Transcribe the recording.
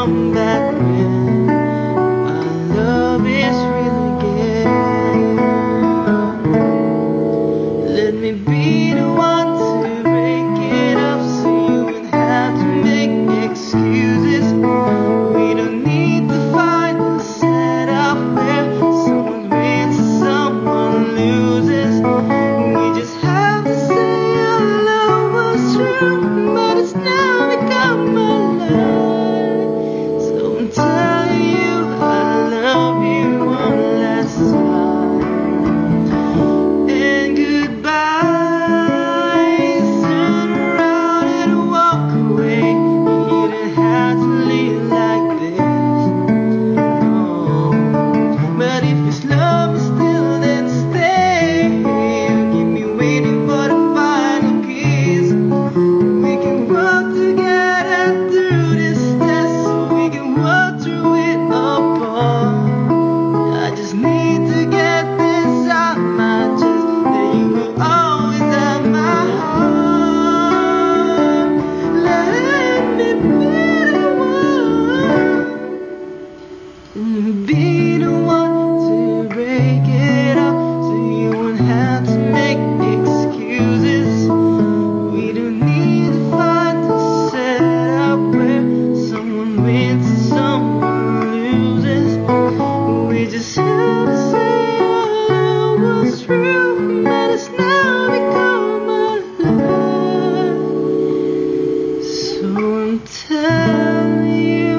come back when our love is real again. Let me be the one to break it up so you wouldn't have to make excuses. We don't need to fight the setup where someone wins and someone loses. We just have to say our love was true, but it's now become a lie. So I'm telling you I love you one last time. And goodbyes, turn around and walk away. You didn't have to live like this. But if it's love still, then stay. Keep me waiting for the final kiss. We can walk together through this test, so we can walk through it apart. I just need to get this out my chest, that you will always have my heart. Let me be the one to break it up so you won't have to make excuses. We don't need to fight the setup where someone wins and someone loses. We just have to say our love was true, but it's now become a lie. So I'm telling you